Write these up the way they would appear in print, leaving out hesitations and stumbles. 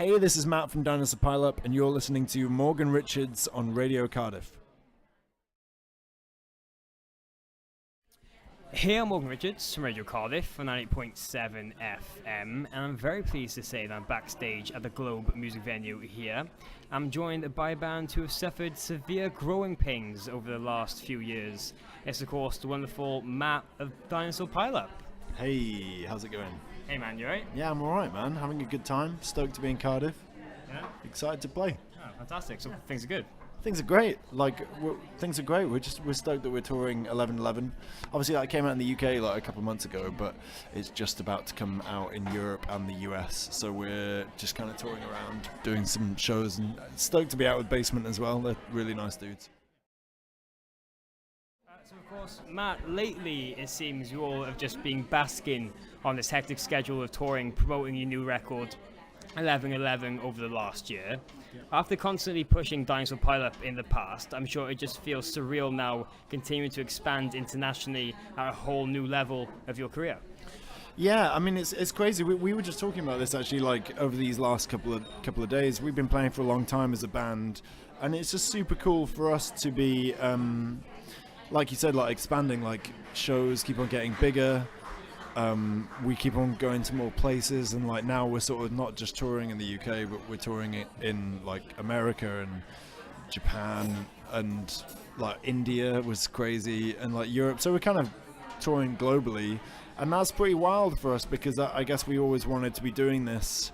Hey, this is Matt from Dinosaur Pile-Up, and you're listening to Morgan Richards on Radio Cardiff. Hey, I'm Morgan Richards from Radio Cardiff on 98.7 FM, and I'm very pleased to say that I'm backstage at the Globe music venue here. I'm joined by a band who have suffered severe growing pains over the last few years. It's, of course, the wonderful Matt of Dinosaur Pile-Up. Hey, how's it going? Hey, man, you alright? Yeah, I'm alright, man. Having a good time. Stoked to be in Cardiff. Yeah? Excited to play. Oh, fantastic. So things are good. Things are great. Things are great. We're stoked that we're touring 11/11. Obviously, that came out in the UK like a couple of months ago, but it's just about to come out in Europe and the US. So we're just kind of touring around, doing some shows, and stoked to be out with Basement as well. They're really nice dudes. So of course, Matt, lately it seems you all have just been basking on this hectic schedule of touring, promoting your new record, 11/11, over the last year. After constantly pushing Dinosaur Pile-Up in the past, I'm sure it just feels surreal now continuing to expand internationally at a whole new level of your career. Yeah, I mean it's crazy. We were just talking about this actually, like over these last couple of days. We've been playing for a long time as a band, and it's just super cool for us to be, like you said, like expanding. Like shows keep on getting bigger. We keep on going to more places, and like now we're sort of not just touring in the UK, but we're touring it in like America and Japan, and like India was crazy, and like Europe. So we're kind of touring globally, and that's pretty wild for us because I guess we always wanted to be doing this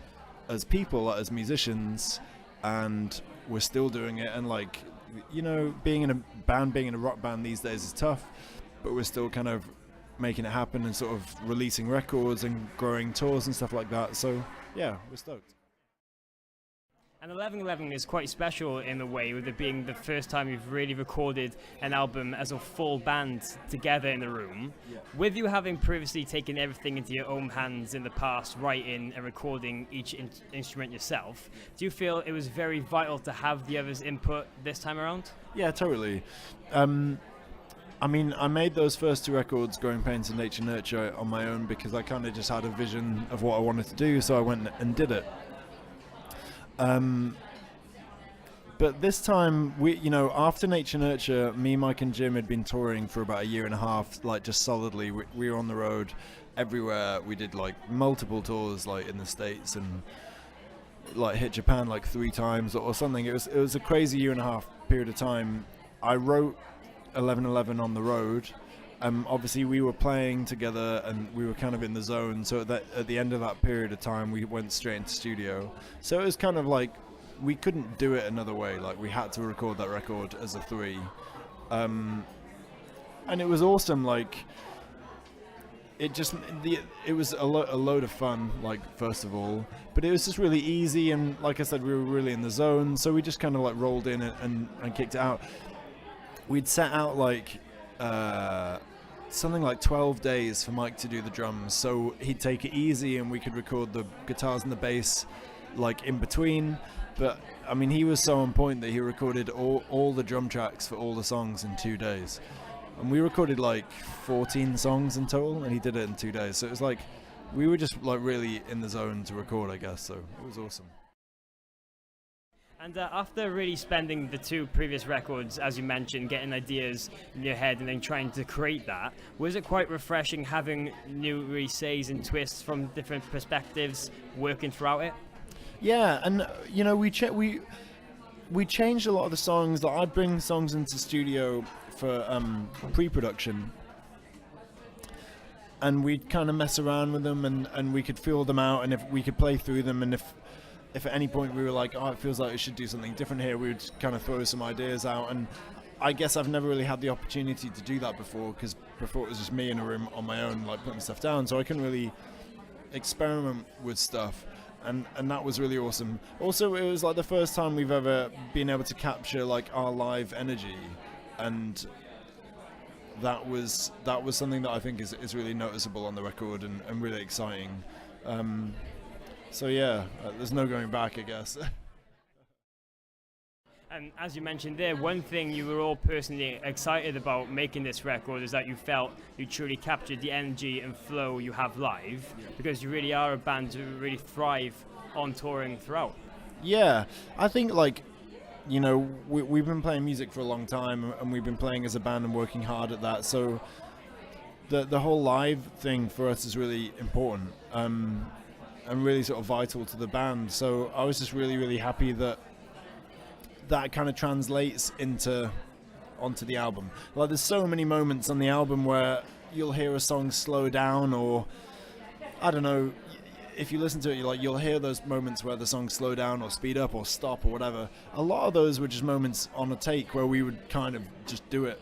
as people, as musicians, and we're still doing it. And like, you know, being in a band, being in a rock band these days is tough, but we're still kind of making it happen and sort of releasing records and growing tours and stuff like that. So yeah, we're stoked. And 11/11 is quite special in a way, with it being the first time you've really recorded an album as a full band together in the room. Yeah. With you having previously taken everything into your own hands in the past, writing and recording each instrument yourself, do you feel it was very vital to have the others' input this time around? Yeah, totally. I mean, I made those first two records, Growing Pains and Nature Nurture, on my own because I kind of just had a vision of what I wanted to do, so I went and did it. But this time, after Nature Nurture, me, Mike and Jim had been touring for about a year and a half, like just solidly. We were on the road everywhere. We did like multiple tours, like in the States, and like hit Japan like 3 times or something. It was a crazy year and a half period of time. I wrote 11/11 on the road. Obviously we were playing together and we were kind of in the zone, so at the end of that period of time we went straight into studio. So it was kind of like we couldn't do it another way, like we had to record that record as a 3, and it was awesome. Like it was a load of fun, like, first of all, but it was just really easy, and like I said, we were really in the zone, so we just kind of like rolled in and kicked it out. We'd set out like something like 12 days for Mike to do the drums, so he'd take it easy and we could record the guitars and the bass like in between. But I mean, he was so on point that he recorded all the drum tracks for all the songs in 2 days, and we recorded like 14 songs in total, and he did it in 2 days. So it was like we were just like really in the zone to record, I guess. So it was awesome. And after really spending the 2 previous records, as you mentioned, getting ideas in your head and then trying to create that, was it quite refreshing having new ressays and twists from different perspectives working throughout it? Yeah, and you know, we changed a lot of the songs. Like, I'd bring songs into studio for pre-production, and we'd kind of mess around with them, and we could feel them out, and if we could play through them, and if at any point we were like, oh, it feels like we should do something different here, we would kind of throw some ideas out. And I guess I've never really had the opportunity to do that before, because before it was just me in a room on my own, like putting stuff down, so I couldn't really experiment with stuff, and that was really awesome. Also, it was like the first time we've ever been able to capture like our live energy, and that was something that I think is really noticeable on the record and really exciting. So yeah, there's no going back, I guess. And as you mentioned there, one thing you were all personally excited about making this record is that you felt you truly captured the energy and flow you have live, because you really are a band who really thrive on touring throughout. Yeah, I think like, you know, we've been playing music for a long time, and we've been playing as a band and working hard at that. So the whole live thing for us is really important, and really sort of vital to the band. So I was just really, really happy that kind of translates onto the album. Like, there's so many moments on the album where you'll hear a song slow down, or I don't know, if you listen to it, you'll hear those moments where the song slow down or speed up or stop or whatever. A lot of those were just moments on a take where we would kind of just do it,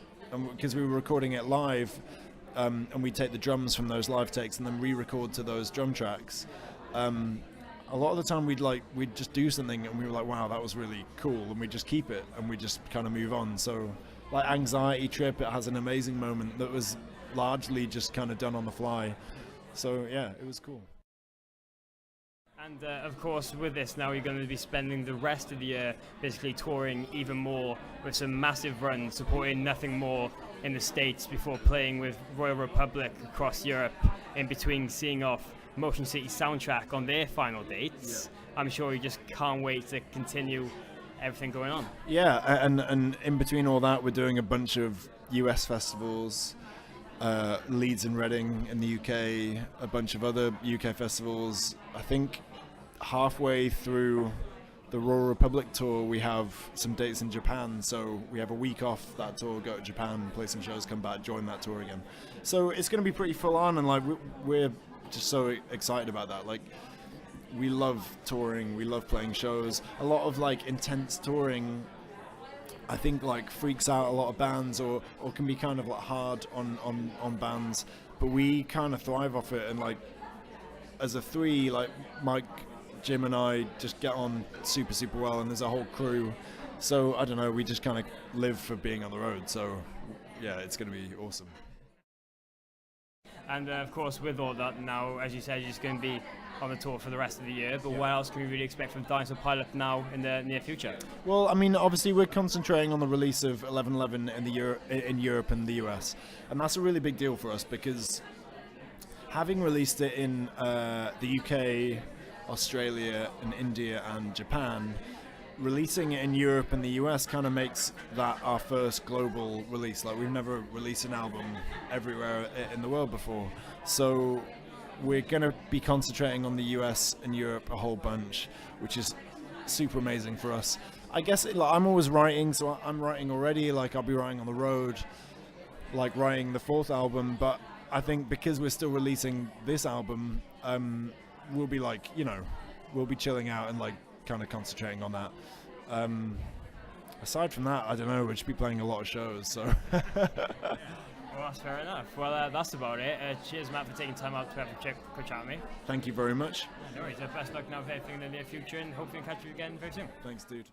because we were recording it live, and we'd take the drums from those live takes and then re-record to those drum tracks. A lot of the time we'd just do something and we were like, wow, that was really cool, and we just keep it and we just kind of move on. So like Anxiety Trip, it has an amazing moment that was largely just kind of done on the fly. So yeah, it was cool. And of course, with this now, you're going to be spending the rest of the year basically touring even more, with some massive runs, supporting Nothing More in the States before playing with Royal Republic across Europe, in between seeing off Motion City Soundtrack on their final dates. Yeah. I'm sure you just can't wait to continue everything going on. Yeah, and in between all that, we're doing a bunch of US festivals, Leeds and Reading in the UK, a bunch of other UK festivals. I think halfway through the Royal Republic tour, we have some dates in Japan, so we have a week off that tour, go to Japan, play some shows, come back, join that tour again. So it's going to be pretty full on, and like we're just so excited about that. Like, we love touring, we love playing shows. A lot of like intense touring, I think, like freaks out a lot of bands, or can be kind of like hard on bands, but we kind of thrive off it. And like, as a three, like Mike, Jim and I just get on super well, and there's a whole crew. So I don't know, we just kind of live for being on the road. So yeah, it's going to be awesome. And of course, with all that now, as you said, you're just going to be on the tour for the rest of the year. But what else can we really expect from Dinosaur Pile-Up now in the near future? Well, I mean, obviously we're concentrating on the release of 1111 in Europe and the US, and that's a really big deal for us, because having released it in the UK, Australia, and India and Japan, releasing it in Europe and the US kind of makes that our first global release. Like, we've never released an album everywhere in the world before, so we're going to be concentrating on the US and Europe a whole bunch, which is super amazing for us. I guess I'm always writing, so I'm writing already. Like, I'll be writing on the road, like writing the fourth album. But I think because we're still releasing this album, we'll be like, you know, we'll be chilling out and like kind of concentrating on that. Aside from that, I don't know, we'll just be playing a lot of shows, so Well, that's fair enough. Well, that's about it. Cheers, Matt, for taking time out to have a quick chat with me. Thank you very much. No worries. Best luck now with everything in the near future, and hopefully catch you again very soon. Thanks, dude.